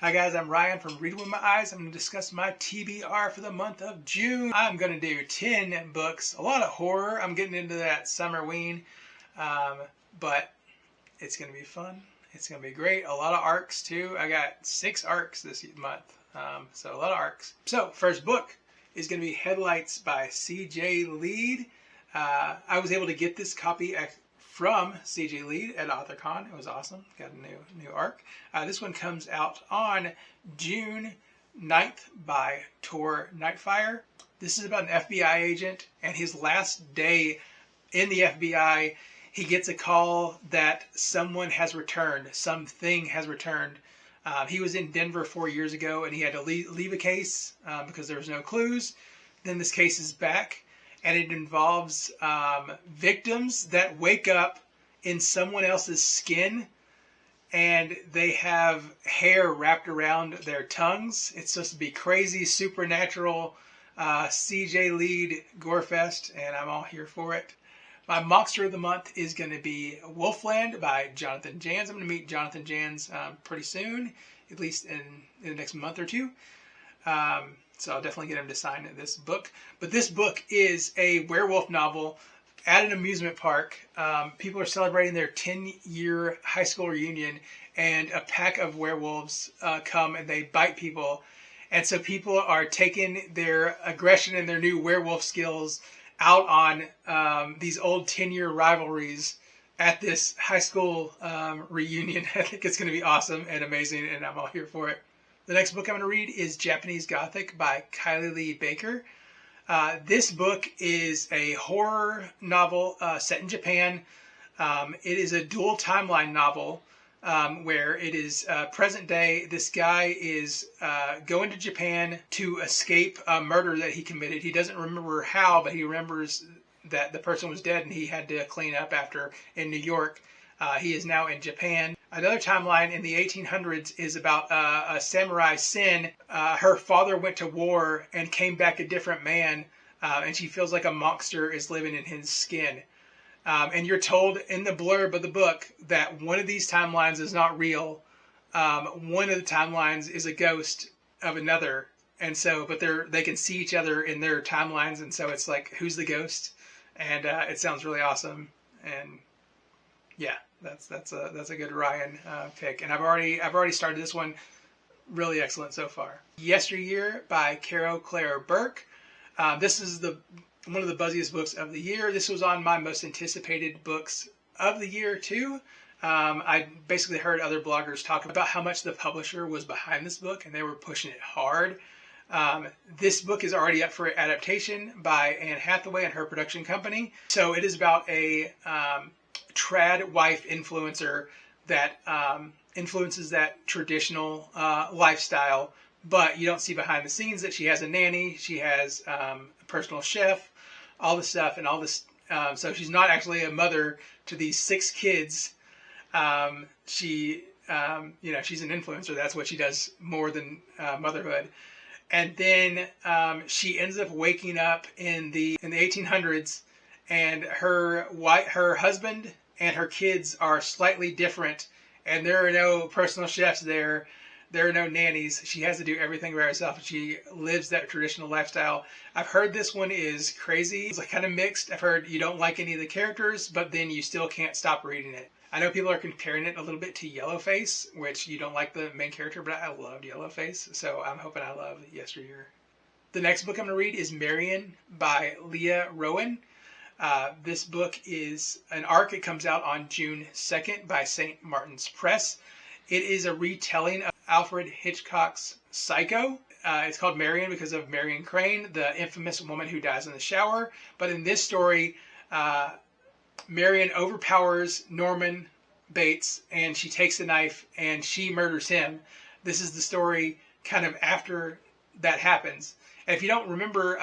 Hi guys, I'm Ryan from Reading With My Eyes. I'm going to discuss my TBR for the month of June. I'm going to do 10 books, a lot of horror. I'm getting into that Summerween, but it's going to be fun. It's going to be great. A lot of arcs too. I got 6 arcs this month, so a lot of arcs. So first book is going to be Headlights by C.J. Leede. I was able to get this copy from C.J. Leede at AuthorCon. It was awesome. Got a new arc. This one comes out on June 9th by Tor Nightfire. This is about an FBI agent and his last day in the FBI. He gets a call that someone has returned. Something has returned. He was in Denver 4 years ago and he had to leave a case because there was no clues. Then this case is back. And it involves victims that wake up in someone else's skin and they have hair wrapped around their tongues. It's supposed to be crazy, supernatural, C.J. Leede gorefest, and I'm all here for it. My monster of the month is going to be Wolfland by Jonathan Janz. I'm going to meet Jonathan Janz pretty soon, at least in the next month or two. So I'll definitely get him to sign this book. But this book is a werewolf novel at an amusement park. People are celebrating their 10-year high school reunion, and a pack of werewolves come and they bite people. And so people are taking their aggression and their new werewolf skills out on these old 10-year rivalries at this high school reunion. I think it's going to be awesome and amazing, and I'm all here for it. The next book I'm going to read is Japanese Gothic by Kylie Baker. This book is a horror novel set in Japan. It is a dual timeline novel where it is present day. This guy is going to Japan to escape a murder that he committed. He doesn't remember how, but he remembers that the person was dead and he had to clean up after in New York. He is now in Japan. Another timeline in the 1800s is about a samurai Sin. Her father went to war and came back a different man, and she feels like a monster is living in his skin. And you're told in the blurb of the book that one of these timelines is not real. One of the timelines is a ghost of another, and so but they can see each other in their timelines, and so it's like, who's the ghost? And it sounds really awesome. And yeah, that's a good Ryan pick, and I've already started this one. Really excellent so far. Yesteryear by Caro Burke. This is one of the buzziest books of the year. This was on my most anticipated books of the year too. I basically heard other bloggers talk about how much the publisher was behind this book, and they were pushing it hard. This book is already up for adaptation by Anne Hathaway and her production company. So it is about a trad wife influencer that influences that traditional lifestyle, but you don't see behind the scenes that she has a nanny, she has a personal chef, all this stuff and all this. So she's not actually a mother to these 6 kids. She's an influencer. That's what she does more than motherhood. And then she ends up waking up in the 1800s, and her husband and her kids are slightly different, and there are no personal chefs there. There are no nannies. She has to do everything by herself. She lives that traditional lifestyle. I've heard this one is crazy. It's like kind of mixed. I've heard you don't like any of the characters, but then you still can't stop reading it. I know people are comparing it a little bit to Yellowface, which you don't like the main character, but I loved Yellowface, so I'm hoping I love Yesteryear. The next book I'm going to read is Marion by Leah Rowan. This book is an arc. It comes out on June 2nd by St. Martin's Press. It is a retelling of Alfred Hitchcock's Psycho. It's called Marion because of Marion Crane, the infamous woman who dies in the shower. But in this story, Marion overpowers Norman Bates, and she takes a knife and she murders him. This is the story kind of after that happens. And if you don't remember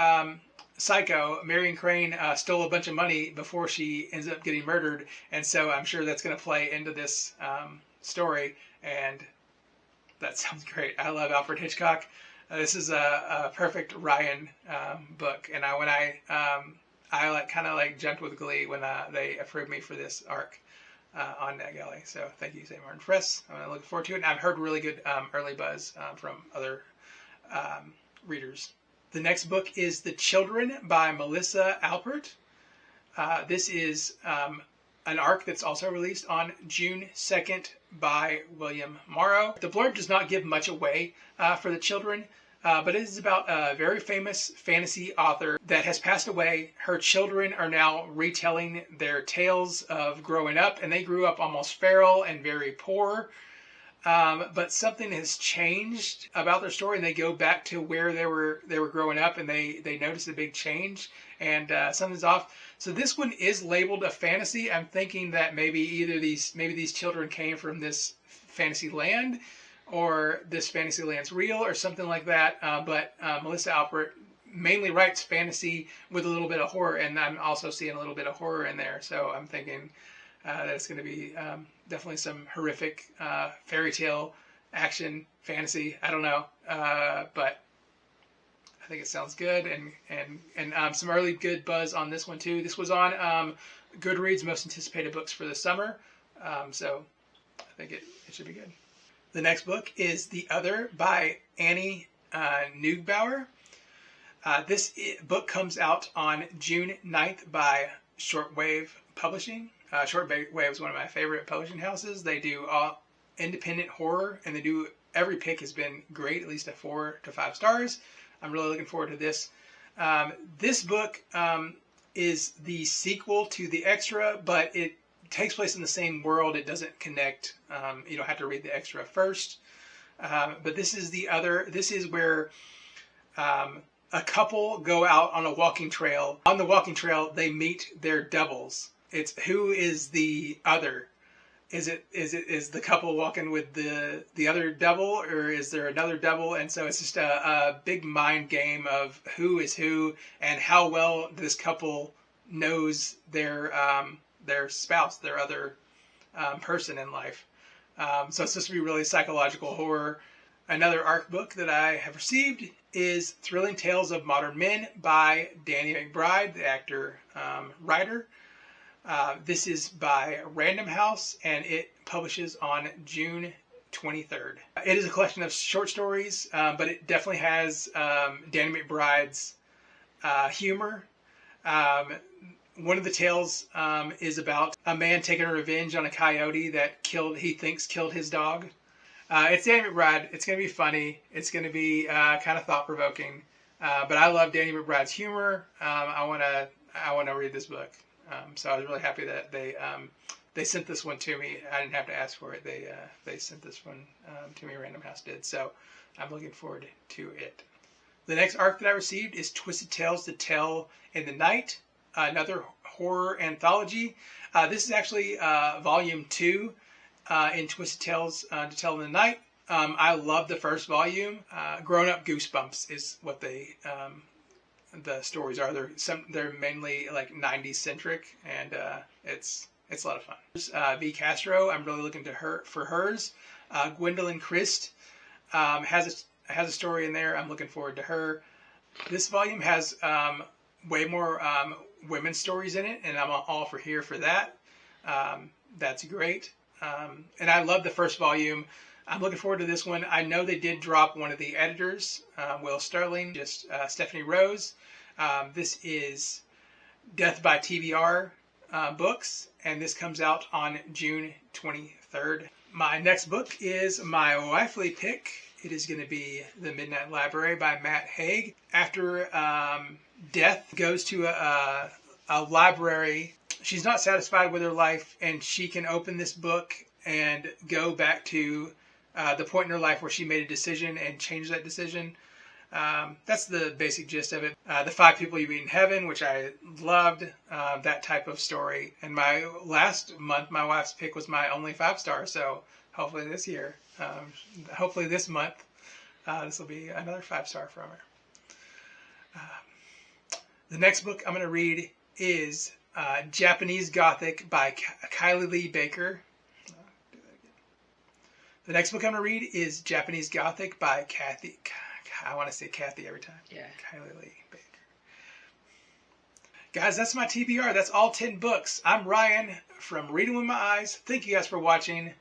Psycho, Marion Crane stole a bunch of money before she ends up getting murdered, and so I'm sure that's going to play into this story, and that sounds great. I love Alfred Hitchcock. This is a perfect Ryan book, and I kind of jumped with glee when they approved me for this arc. on NetGalley. So thank you, St. Martin Press. I'm looking forward to it. And I've heard really good early buzz from other readers. The next book is The Children by Mellissa Alpert. This is an arc that's also released on June 2nd by William Morrow. The blurb does not give much away for The Children, but it is about a very famous fantasy author that has passed away. Her children are now retelling their tales of growing up, and they grew up almost feral and very poor. But something has changed about their story, and they go back to where they were growing up, and they notice a big change, and something's off. So this one is labeled a fantasy. I'm thinking that maybe these children came from this fantasy land, or this fantasy land's real, or something like that. But Mellissa Alpert mainly writes fantasy with a little bit of horror, and I'm also seeing a little bit of horror in there. So I'm thinking that it's going to be definitely some horrific fairy tale action fantasy. I don't know, but I think it sounds good, and some early good buzz on this one too. This was on Goodreads Most Anticipated Books for the Summer, so I think it should be good. The next book is The Other by Annie Neugebauer. This book comes out on June 9th by Shortwave Publishing. Shortwave is one of my favorite publishing houses. They do all independent horror, and every pick has been great, at least a 4 to 5 stars. I'm really looking forward to this. This book is the sequel to The Extra, but it takes place in the same world. It doesn't connect. You don't have to read The Extra first. But this is The Other. This is where a couple go out on a walking trail. On the walking trail, they meet their doubles. It's who is the other? Is the couple walking with the other double, or is there another double? And so it's just a big mind game of who is who and how well this couple knows their spouse, their other person in life. So it's supposed to be really psychological horror. Another ARC book that I have received is Thrilling Tales of Modern Men by Danny McBride, the actor writer. This is by Random House, and it publishes on June 23rd. It is a collection of short stories, but it definitely has Danny McBride's humor. One of the tales is about a man taking revenge on a coyote that he thinks killed his dog. It's Danny McBride. It's going to be funny. It's going to be kind of thought-provoking. But I love Danny McBride's humor. I want to read this book. So I was really happy that they sent this one to me. I didn't have to ask for it. They sent this one to me. Random House did. So I'm looking forward to it. The next arc that I received is Twisted Tales to Tell in the Night, another horror anthology. This is actually volume 2 in Twisted Tales to Tell in the Night. I love the first volume. Grown Up Goosebumps is what the stories are. They're mainly like 90s centric, and it's a lot of fun. V. Castro, I'm really looking to her for hers. Gwendolyn Christ has a story in there. I'm looking forward to her. This volume has way more women's stories in it, and I'm all for that. That's great. And I love the first volume. I'm looking forward to this one. I know they did drop one of the editors, Will Sterling, just Stephanie Rose. This is Death by TBR books, and this comes out on June 23rd. My next book is my wifely pick. It is going to be The Midnight Library by Matt Haig. After Death goes to a library, she's not satisfied with her life, and she can open this book and go back to the point in her life where she made a decision and change that decision. That's the basic gist of it. The 5 People You Meet in Heaven, which I loved, that type of story. And my last month, my wife's pick was my only 5-star. So hopefully this month, this will be another 5-star from her. The next book I'm going to read is Japanese Gothic by Kylie Lee Baker. The next book I'm going to read is Japanese Gothic by I want to say Kathy every time. Yeah. Kylie Lee Baker. Guys, that's my TBR. That's all 10 books. I'm Ryan from Reading With My Eyes. Thank you guys for watching.